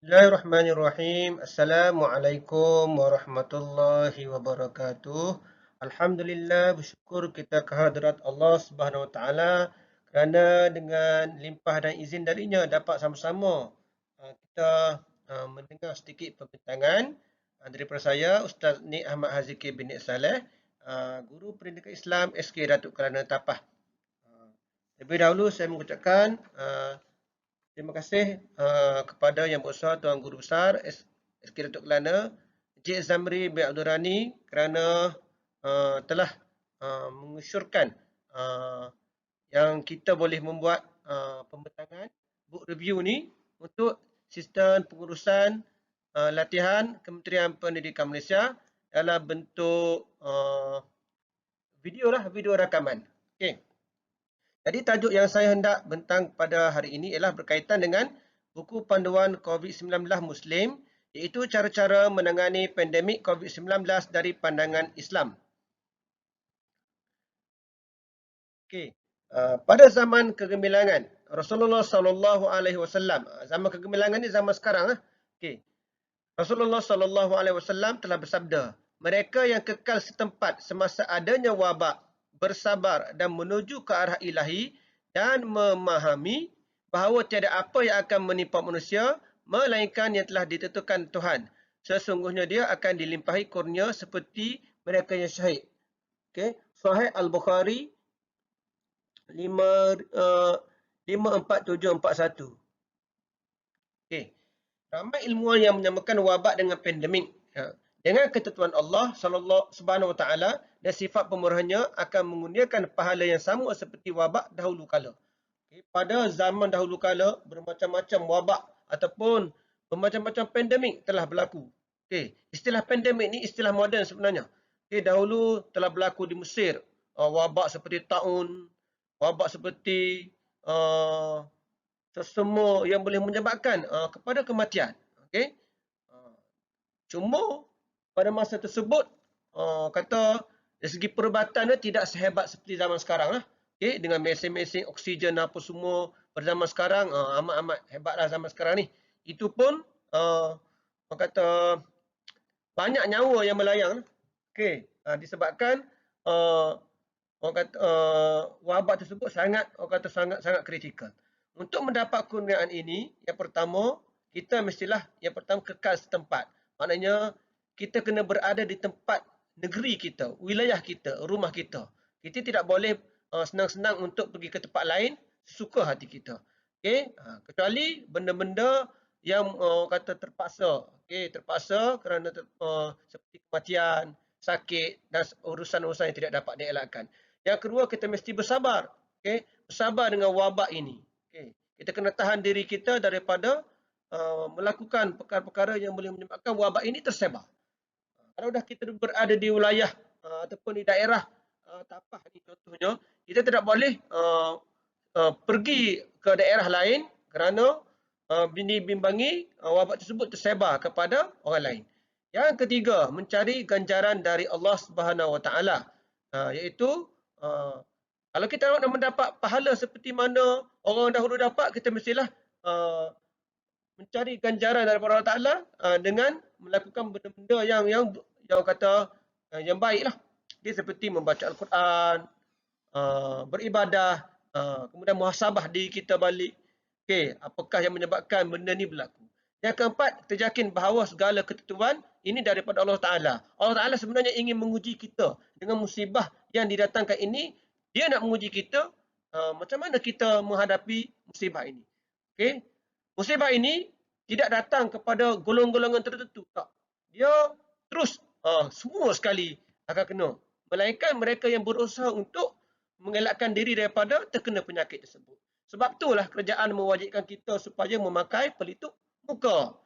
Bismillahirrahmanirrahim. Assalamualaikum warahmatullahi wabarakatuh. Alhamdulillah, bersyukur kita kehadrat Allah Subhanahu Wa Taala kerana dengan limpah dan izin darinya dapat sama-sama kita mendengar sedikit perbincangan daripada saya Ustaz Nik Ahmad Haziki bin Nik Saleh, Guru Pendidikan Islam SK Datuk Kelana Tapah. Lebih dahulu saya mengucapkan terima kasih kepada Yang Bersah Tuan Guru Besar SK Datuk Kelana Encik Zamri bin Abdul Rani kerana telah mengesyorkan uh, yang kita boleh membuat pembentangan book review ni untuk sistem pengurusan latihan Kementerian Pendidikan Malaysia dalam bentuk video rakaman. Okey. Jadi tajuk yang saya hendak bentang pada hari ini ialah berkaitan dengan buku panduan COVID-19 Muslim, iaitu cara-cara menangani pandemik COVID-19 dari pandangan Islam. Okey. Pada zaman kegemilangan Rasulullah sallallahu alaihi wasallam, zaman kegemilangan ni zaman sekarang Okey. Rasulullah sallallahu alaihi wasallam telah bersabda, mereka yang kekal setempat semasa adanya wabak bersabar dan menuju ke arah ilahi dan memahami bahawa tiada apa yang akan menimpa manusia melainkan yang telah ditentukan Tuhan. Sesungguhnya dia akan dilimpahi kurnia seperti mereka yang syahid. Okey, Sahih Al-Bukhari 54741. Okey. Ramai ilmuwan yang menyamakan wabak dengan pandemik. Dengan ketentuan Allah Subhanahu Wa Taala dan sifat pemurahnya akan mengurniakan pahala yang sama seperti wabak dahulu kala. Pada zaman dahulu kala, bermacam-macam wabak ataupun bermacam-macam pandemik telah berlaku. Istilah pandemik ni istilah moden sebenarnya. Dahulu telah berlaku di Mesir, wabak seperti taun, wabak seperti sesemua yang boleh menyebabkan kepada kematian. Okey. Cuma pada masa tersebut kata dari segi perubatan tidak sehebat seperti zaman sekarang lah. Okey, dengan mesin-mesin oksigen apa semua pada zaman sekarang amat-amat hebatlah zaman sekarang ni. Itu pun orang kata banyak nyawa yang melayang. Okey, disebabkan orang kata wabak tersebut sangat kritikal. Untuk mendapat kurniaan ini, yang pertama kita mestilah yang pertama kekal setempat. Maknanya kita kena berada di tempat negeri kita, wilayah kita, rumah kita. Kita tidak boleh senang-senang untuk pergi ke tempat lain sesuka hati kita. Okey, kecuali benda-benda yang kata terpaksa. Okey, terpaksa kerana seperti kematian, sakit dan urusan-urusan yang tidak dapat dielakkan. Yang kedua, kita mesti bersabar. Okey, bersabar dengan wabak ini. Okey, kita kena tahan diri kita daripada melakukan perkara-perkara yang boleh menyebabkan wabak ini tersebar. Kalau dah kita berada di wilayah ataupun di daerah Tapah ni contohnya, kita tidak boleh pergi ke daerah lain kerana bimbangi wabak tersebut tersebar kepada orang lain. Yang ketiga, mencari ganjaran dari Allah Subhanahu Wa Taala, iaitu kalau kita nak mendapat pahala seperti mana orang dahulu dapat, kita mestilah mencari ganjaran daripada Allah Taala dengan melakukan benda-benda yang kata yang baiklah. Dia seperti membaca Al-Quran, beribadah, kemudian muhasabah diri kita balik. Okey, apakah yang menyebabkan benda ni berlaku? Yang keempat, kita yakin bahawa segala ketentuan ini daripada Allah Taala. Allah Taala sebenarnya ingin menguji kita dengan musibah yang didatangkan ini. Dia nak menguji kita macam mana kita menghadapi musibah ini. Okey, musibah ini tidak datang kepada golongan-golongan tertentu. Tak. Dia terus semua sekali akan kena. Melainkan mereka yang berusaha untuk mengelakkan diri daripada terkena penyakit tersebut. Sebab itulah kerajaan mewajibkan kita supaya memakai pelitup muka,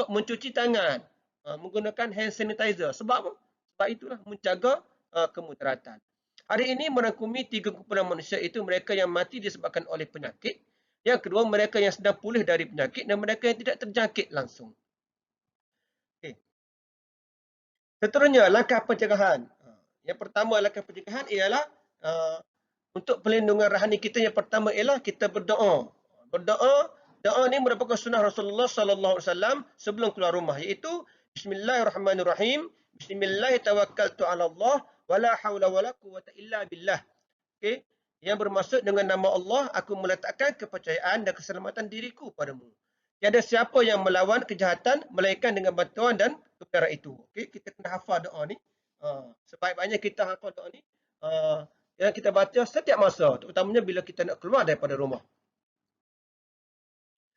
mencuci tangan, menggunakan hand sanitizer. Sebab apa? Sebab itulah menjaga kemudaratan. Hari ini merangkumi 3 kumpulan manusia, itu mereka yang mati disebabkan oleh penyakit, yang kedua mereka yang sedang pulih dari penyakit, dan mereka yang tidak terjangkit langsung. Okay. Seterusnya, langkah pencegahan. Yang pertama langkah pencegahan ialah untuk pelindungan rohani kita, yang pertama ialah kita berdoa. Berdoa Doa ni merupakan sunnah Rasulullah sallallahu alaihi wasallam sebelum keluar rumah, iaitu Bismillahirrahmanirrahim. Bismillahirrahmanirrahim. 'ala Allah wala haula wala quwwata illa billah. Okey. Yang bermaksud dengan nama Allah, aku meletakkan kepercayaan dan keselamatan diriku padamu. Tiada siapa yang melawan kejahatan melainkan dengan bantuan dan kebenaran itu. Okey, kita kena hafal doa ni. Sebaik-baiknya kita hafal doa ni. Yang kita baca setiap masa, terutamanya bila kita nak keluar daripada rumah.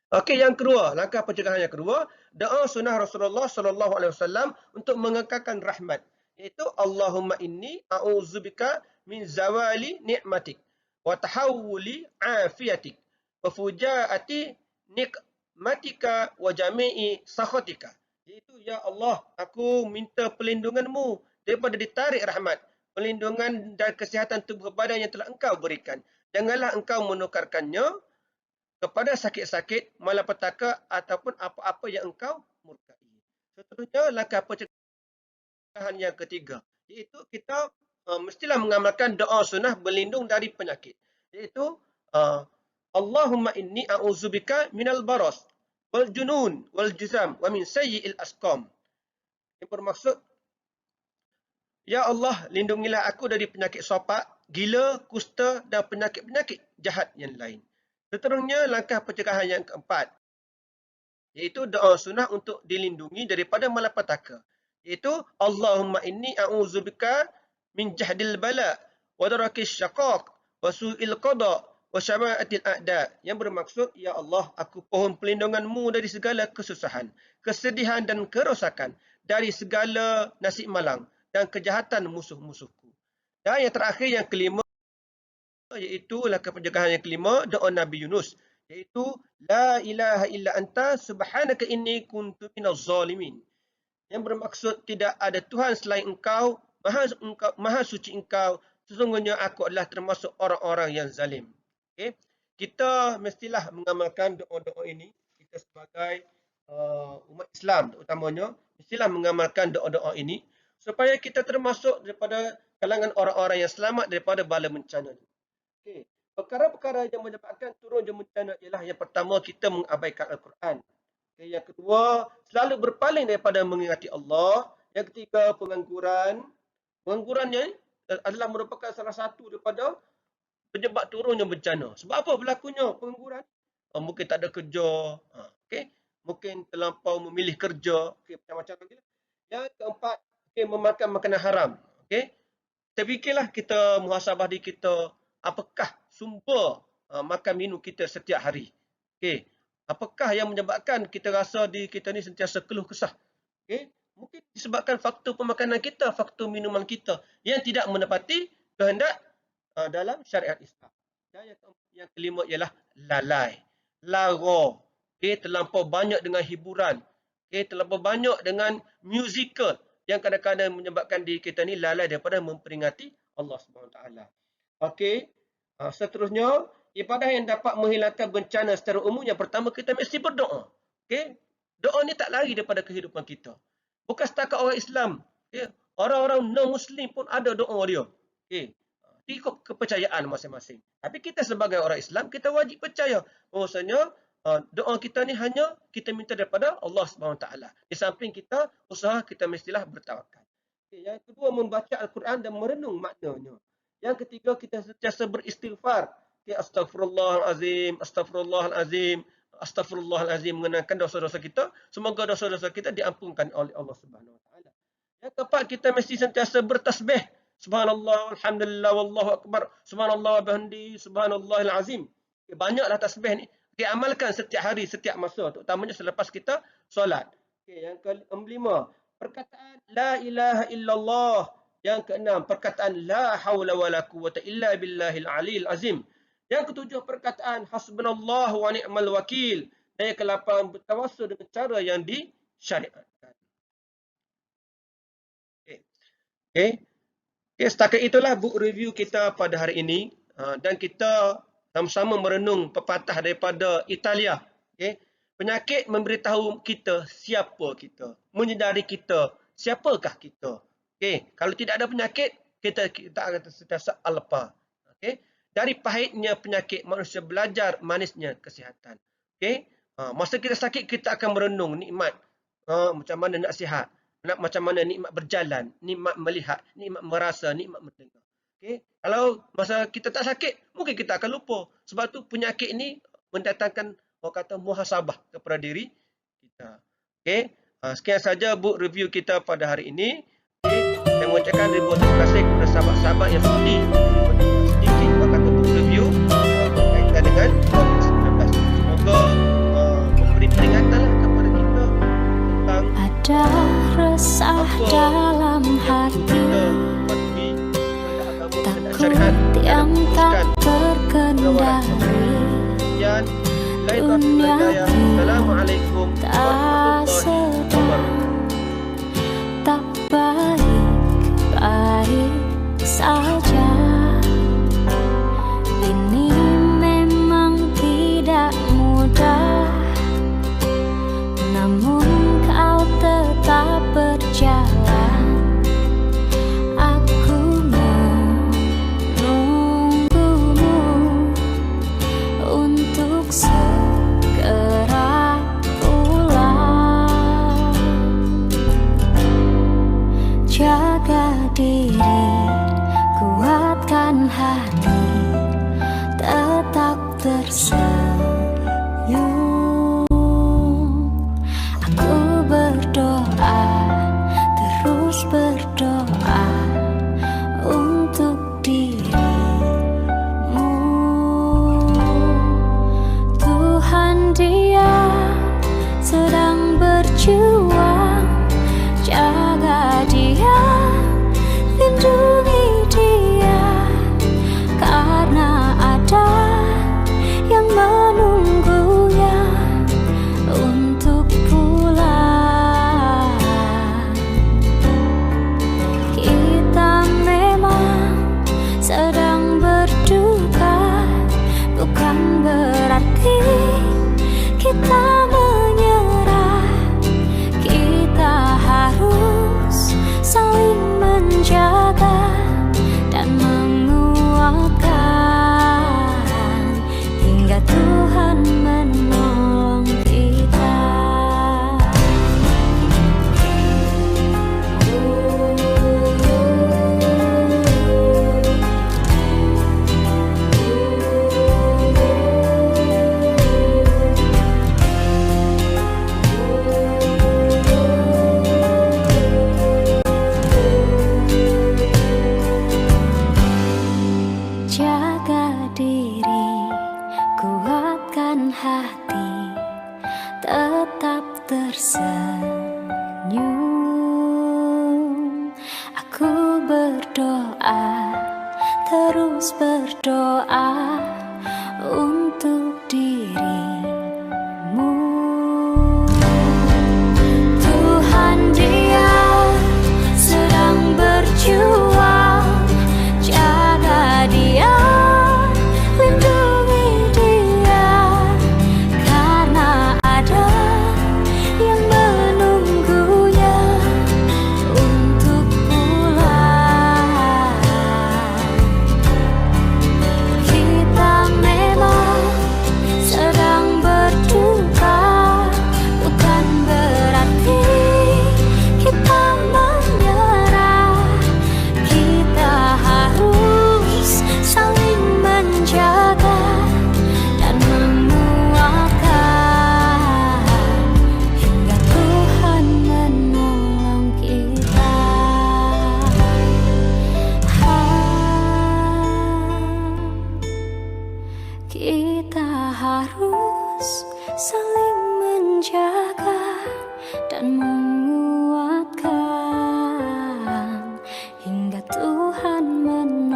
Okey, yang kedua, langkah pencegahan yang kedua, doa sunnah Rasulullah sallallahu alaihi wasallam untuk mengekalkan rahmat, iaitu Allahumma inni a'udzubika min zawali ni'matik wa tahawuli afiatik wa fujaati nikmatika wa jami'i sakhatika. Iaitu, ya Allah, aku minta perlindunganmu daripada ditarik rahmat, perlindungan dan kesihatan tubuh badan yang telah engkau berikan. Janganlah engkau menukarkannya kepada sakit-sakit, malapetaka ataupun apa-apa yang engkau murkai. Seterusnya, langkah pencegahan yang ketiga, iaitu kita mestilah mengamalkan doa sunnah berlindung dari penyakit. Iaitu Allahumma inni a'udzubika minal baras wal junun wal juzam wa min sayyi'il asqam. Yang bermaksud, ya Allah, lindungilah aku dari penyakit sopak, gila, kusta dan penyakit-penyakit jahat yang lain. Seterusnya, langkah pencegahan yang keempat, iaitu doa sunnah untuk dilindungi daripada malapetaka. Iaitu Allahumma inni a'udzubika min jahdil bala wa darakis syaqaq wa su'il qada wa syama'atil a'da. Yang bermaksud, ya Allah, aku pohon perlindunganmu dari segala kesusahan, kesedihan dan kerosakan, dari segala nasib malang dan kejahatan musuh-musuhku. Dan yang terakhir, yang kelima, iaitu langkah pencegahan yang kelima, doa Nabi Yunus, iaitu la ilaha illa anta subhanaka inni kuntu minaz zalimin. Yang bermaksud, tidak ada Tuhan selain engkau, maha suci engkau, sesungguhnya aku adalah termasuk orang-orang yang zalim. Okay? Kita mestilah mengamalkan doa-doa ini. Kita sebagai umat Islam terutamanya, mestilah mengamalkan doa-doa ini supaya kita termasuk daripada kalangan orang-orang yang selamat daripada bala bencana. Okay. Perkara-perkara yang menyebabkan turunnya bencana ialah, yang pertama, kita mengabaikan Al-Quran. Okay. Yang kedua, selalu berpaling daripada mengingati Allah. Yang ketiga, pengangguran. Penganggurannya adalah merupakan salah satu daripada penyebab turunnya bencana. Sebab apa berlakunya pengangguran? Mungkin tak ada kerja. Okay. Mungkin terlampau memilih kerja. Okay. Macam-macam lagi. Yang keempat, memakan makanan haram. Okay. Kita fikirlah, kita muhasabah diri kita. Apakah sumber makan minum kita setiap hari? Okay. Apakah yang menyebabkan kita rasa diri kita ni sentiasa keluh kesah? Okay. Mungkin disebabkan faktor pemakanan kita, faktor minuman kita yang tidak menepati kehendak dalam syariat Islam. Dan yang kelima ialah lalai, lara. Okay. Terlampau banyak dengan hiburan. Okay. Terlampau banyak dengan musical yang kadang-kadang menyebabkan diri kita ni lalai daripada memperingati Allah SWT. Okey. Seterusnya, ibadah yang dapat menghilangkan bencana secara umum, yang pertama, kita mesti berdoa. Okey. Doa ni tak lari daripada kehidupan kita. Bukan setakat orang Islam. Okay. Orang-orang non-Muslim pun ada doa dia. Okey. Ikut kepercayaan masing-masing. Tapi kita sebagai orang Islam, kita wajib percaya bahawasanya doa kita ni hanya kita minta daripada Allah SWT. Di samping kita, usaha kita mestilah bertawakal. Okay. Yang kedua, membaca Al-Quran dan merenung maknanya. Yang ketiga, kita sentiasa beristighfar. Okay. Astaghfirullahalazim, astaghfirullahalazim, astaghfirullahalazim, mengenangkan dosa-dosa kita. Semoga dosa-dosa kita diampunkan oleh Allah Subhanahu Wa Taala. Yang keempat, kita mesti sentiasa bertasbih. Subhanallah, alhamdulillah, wallahu akbar, subhanallah wa bihamdi, subhanallahil azim. Okay. Banyaklah tasbih ni. Okay. Amalkan setiap hari, setiap masa, terutamanya selepas kita solat. Okay. Yang kelima, perkataan la ilaha illallah. Yang keenam, perkataan la haula wala quwwata illa billahil aliyil azim. Yang ketujuh, perkataan hasbunallah wa ni'mal wakil. Dan yang ke-8, bertawassul dengan cara yang disyariatkan. Okay. Setakat itulah book review kita pada hari ini. Dan kita sama-sama merenung pepatah daripada Italia. Okay. Penyakit memberitahu kita siapa kita. Menyedari kita siapakah kita. Okay. Kalau tidak ada penyakit, kita akan sentiasa alpa. Okay. Dari pahitnya penyakit, manusia belajar manisnya kesihatan. Okay. Masa kita sakit, kita akan merenung nikmat. Macam mana nak sihat, macam mana nikmat berjalan, nikmat melihat, nikmat merasa, nikmat mendengar. Okay? Kalau masa kita tak sakit, mungkin kita akan lupa. Sebab tu penyakit ni mendatangkan orang kata muhasabah kepada diri kita. Okay? Sekian saja book review kita pada hari ini. Okay? Saya mengucapkan ribuan terima kasih kepada sahabat-sahabat yang sudi sedikit orang kata book review berkaitan dengan COVID-19. Semoga memberi peringatan kepada kita tentang ada resah dalam hati, takut yang tak terkendali. Dunia Assalamualaikum tak sedang, tak baik-baik saja. Ini memang tidak mudah, namun kau tetap berjalan. Aku menunggumu untuk segera pulang. Jaga diri, kuatkan hati, tetap tersenyum. Aku berdoa, terus berdoa untuk dirimu. Tuhan, Dia sedang berjuang. Jaga Dia, lindungi Dia, karena ada yang menunggunya untuk pulang. Kita memang sedang berduka, bukan berarti kita menyerah. Kita harus saling menjaga dan menguatkan hingga Tuhan menolong kita. Jaga diri, kuatkan hati, tetap tersenyum. Aku berdoa, terus berdoa untuk dirimu. Tuhan, Dia sedang berjuang. Jaga Dia, lindungi Dia, karena ada yang menunggunya untuk pulang. Kita memang sedang berduka, bukan berarti kita menyerah. Kita harus saling menjaga dan menguatkan hingga Tuhan menolong kita. Kita harus saling menjaga dan menguatkan hingga Tuhan menolong